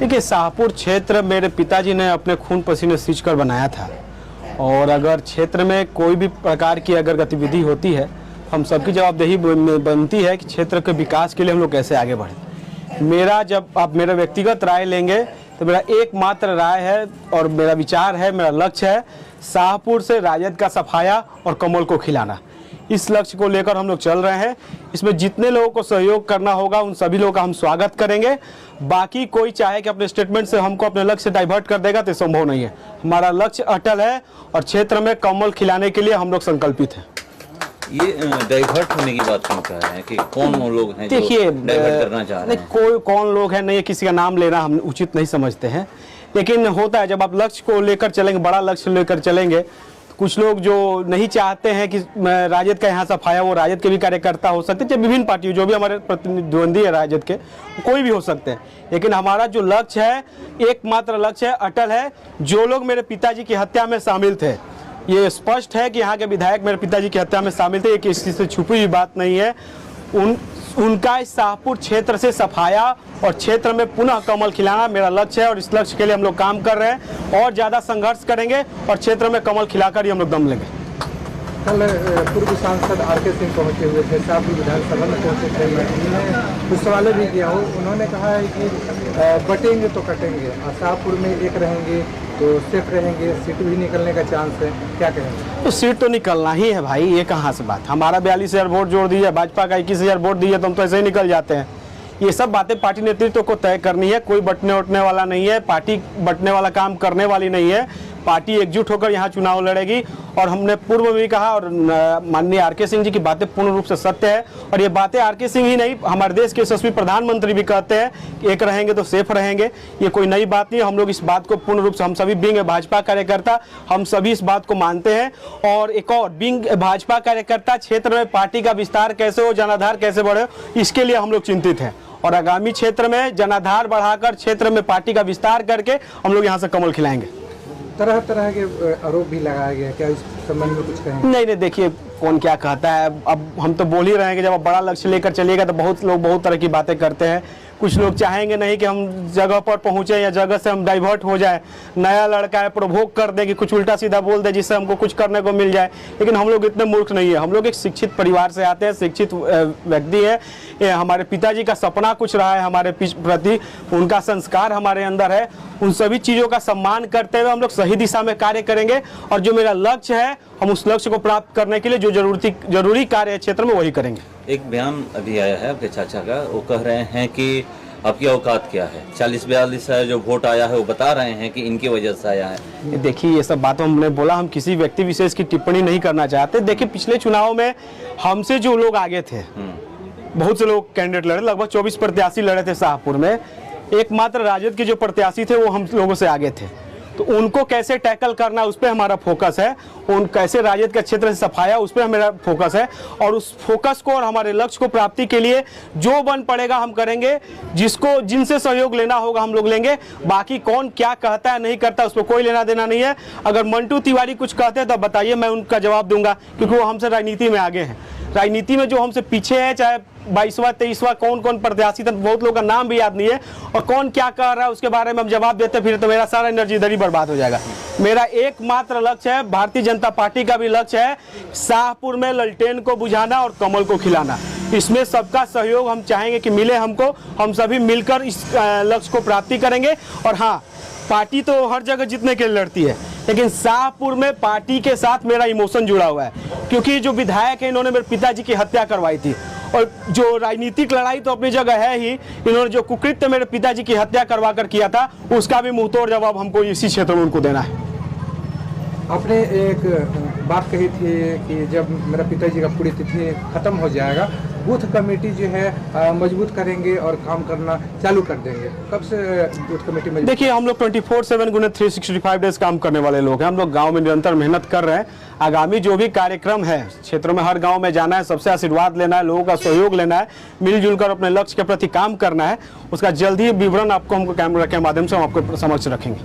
देखिए, शाहपुर क्षेत्र मेरे पिताजी ने अपने खून पसीने सींच कर बनाया था, और अगर क्षेत्र में कोई भी प्रकार की अगर गतिविधि होती है, हम सबकी जवाबदेही बनती है कि क्षेत्र के विकास के लिए हम लोग कैसे आगे बढ़ें। मेरा, जब आप मेरा व्यक्तिगत राय लेंगे तो मेरा एकमात्र राय है और मेरा विचार है, मेरा लक्ष्य है शाहपुर से राजद का सफाया और कमल को खिलाना। इस लक्ष्य को लेकर हम लोग चल रहे हैं। इसमें जितने लोगों को सहयोग करना होगा उन सभी लोगों का हम स्वागत करेंगे। बाकी कोई चाहे कि अपने स्टेटमेंट से हमको अपने लक्ष्य से डाइवर्ट कर देगा तो संभव नहीं है। हमारा लक्ष्य अटल है और क्षेत्र में कमल खिलाने के लिए हम लोग संकल्पित हैं। ये डाइवर्ट होने की बात क्यों कह रहे हैं कि कौन लोग हैं? देखिए, डाइवर्ट करना चाह रहे हैं। कोई कौन लोग हैं, नहीं, किसी का नाम लेना हम उचित नहीं समझते हैं, लेकिन होता है जब आप लक्ष्य को लेकर चलेंगे, बड़ा लक्ष्य लेकर चलेंगे, कुछ लोग जो नहीं चाहते हैं कि राजद का यहाँ सफाया, वो राजद के भी कार्यकर्ता हो सकते हैं, विभिन्न पार्टियों जो भी हमारे प्रतिद्वंदी है राजद के, कोई भी हो सकते हैं, लेकिन हमारा जो लक्ष्य है, एकमात्र लक्ष्य है, अटल है। जो लोग मेरे पिताजी की हत्या में शामिल थे, ये स्पष्ट है कि यहाँ के विधायक मेरे पिताजी की हत्या में शामिल थे, ये किसी से छुपी हुई बात नहीं है। उनका इस शाहपुर क्षेत्र से सफाया और क्षेत्र में पुनः कमल खिलाना मेरा लक्ष्य है, और इस लक्ष्य के लिए हम लोग काम कर रहे हैं और ज़्यादा संघर्ष करेंगे और क्षेत्र में कमल खिलाकर ही हम लोग दम लेंगे। कल पूर्व सांसद आर.के. सिंह पहुंचे हुए थे, शाहपुर विधानसभा में पहुंचे थे। उन्होंने कुछ सवाल भी किया हो, उन्होंने कहा है कि बटेंगे तो कटेंगे, और शाहपुर में एक रहेंगे तो सेफ रहेंगे, सीट भी निकलने का चांस है, क्या कहेंगे? तो सीट तो निकलना ही है भाई, ये कहाँ से बात। हमारा 42,000 वोट जोड़ दिया, भाजपा का 21,000 वोट दिया, तो हम तो ऐसे ही निकल जाते हैं। ये सब बातें पार्टी नेतृत्व को तय करनी है, कोई बटने उठने वाला नहीं है, पार्टी बटने वाला काम करने वाली नहीं है। पार्टी एकजुट होकर यहाँ चुनाव लड़ेगी, और हमने पूर्व में भी कहा, और माननीय आर.के. सिंह जी की बातें पूर्ण रूप से सत्य है, और ये बातें आर.के. सिंह ही नहीं, हमारे देश के यशस्वी प्रधानमंत्री भी कहते हैं कि एक रहेंगे तो सेफ रहेंगे। ये कोई नई बात नहीं है, हम लोग इस बात को पूर्ण रूप से, हम सभी बिंग भाजपा कार्यकर्ता, हम सभी इस बात को मानते हैं। और एक और बिंग भाजपा कार्यकर्ता, क्षेत्र में पार्टी का विस्तार कैसे हो, जनाधार कैसे बढ़े, इसके लिए हम लोग चिंतित हैं, और आगामी क्षेत्र में जनाधार बढ़ाकर क्षेत्र में पार्टी का विस्तार करके हम लोग यहाँ से कमल खिलाएंगे। तरह तरह के आरोप भी लगाया गया, क्या इस संबंध में कुछ कहेंगे? नहीं, देखिए, कौन क्या कहता है, अब हम तो बोल ही रहे हैं कि जब आप बड़ा लक्ष्य लेकर चलिएगा तो बहुत लोग बहुत तरह की बातें करते हैं। कुछ लोग चाहेंगे नहीं कि हम जगह पर पहुंचे या जगह से हम डाइवर्ट हो जाए, नया लड़का है, प्रोवोक कर दे कि कुछ उल्टा सीधा बोल दे जिससे हमको कुछ करने को मिल जाए। लेकिन हम लोग इतने मूर्ख नहीं है, हम लोग एक शिक्षित परिवार से आते हैं, शिक्षित व्यक्ति है। हमारे पिताजी का सपना कुछ रहा है हमारे प्रति, उनका संस्कार हमारे अंदर है। उन सभी चीज़ों का सम्मान करते हुए हम लोग सही दिशा में कार्य करेंगे, और जो मेरा लक्ष्य है, हम उस लक्ष्य को प्राप्त करने के लिए जो जरूरी कार्य है क्षेत्र में वही करेंगे। एक बयान अभी आया है आपके चाचा का, वो कह रहे हैं कि आपकी औकात क्या है, 40-42 जो वोट आया है वो बता रहे हैं कि इनकी वजह से आया है। देखिए, ये सब बात हमने बोला, हम किसी व्यक्ति विशेष की टिप्पणी नहीं करना चाहते। देखिए, पिछले चुनाव में हमसे जो लोग आगे थे, बहुत से लोग कैंडिडेट लड़े, लगभग 24 प्रत्याशी लड़े थे शाहपुर में। एकमात्र राजद के जो प्रत्याशी थे वो हम लोगों से आगे थे, तो उनको कैसे टैकल करना उस पर हमारा फोकस है, उन कैसे राजद के क्षेत्र से सफाया उस पर हमारा फोकस है, और उस फोकस को और हमारे लक्ष्य को प्राप्ति के लिए जो बन पड़ेगा हम करेंगे। जिनसे सहयोग लेना होगा हम लोग लेंगे। बाकी कौन क्या कहता है नहीं करता उस पर कोई लेना देना नहीं है। अगर मंटू तिवारी कुछ कहते हैं तो बताइए, मैं उनका जवाब दूंगा, क्योंकि वो हमसे राजनीति में आगे हैं। राजनीति में जो हमसे पीछे है, चाहे 22वां 23वां कौन प्रत्याशी था, बहुत लोगों का नाम भी याद नहीं है, और कौन क्या कर रहा है उसके बारे में हम जवाब देते फिर तो मेरा सारा एनर्जी इधर ही बर्बाद हो जाएगा। मेरा एकमात्र लक्ष्य है, भारतीय जनता पार्टी का भी लक्ष्य है, शाहपुर में ललटेन को बुझाना और कमल को खिलाना। इसमें सबका सहयोग हम चाहेंगे कि मिले हमको, हम सभी मिलकर इस लक्ष्य को प्राप्ति करेंगे। और हाँ, पार्टी तो हर जगह जीतने के लिए लड़ती है, लेकिन शाहपुर में पार्टी के साथ मेरा इमोशन जुड़ा हुआ है, क्योंकि जो विधायक है इन्होंने मेरे पिताजी की हत्या करवाई थी, और जो राजनीतिक लड़ाई तो अपनी जगह है ही, इन्होंने जो कुकृत्य मेरे पिताजी की हत्या करवा कर किया था, उसका भी मुंहतोड़ जवाब हमको इसी क्षेत्र में उनको देना है। आपने एक बात कही थी कि जब मेरा पिताजी का पूरी तिथि खत्म हो जाएगा, बूथ कमेटी जो है मजबूत करेंगे और काम करना चालू कर देंगे। कब से बूथ कमेटी मजबूत? देखिए, हम लोग 24/7 गुने 365 डेज काम करने वाले लोग हैं। हम लोग गांव में निरंतर मेहनत कर रहे हैं। आगामी जो भी कार्यक्रम है, क्षेत्रों में हर गांव में जाना है, सबसे आशीर्वाद लेना है, लोगों का सहयोग लेना है, मिलजुल कर अपने लक्ष्य के प्रति काम करना है। उसका जल्द ही विवरण आपको हमको कैमरा के माध्यम से हम आपको समक्ष रखेंगे।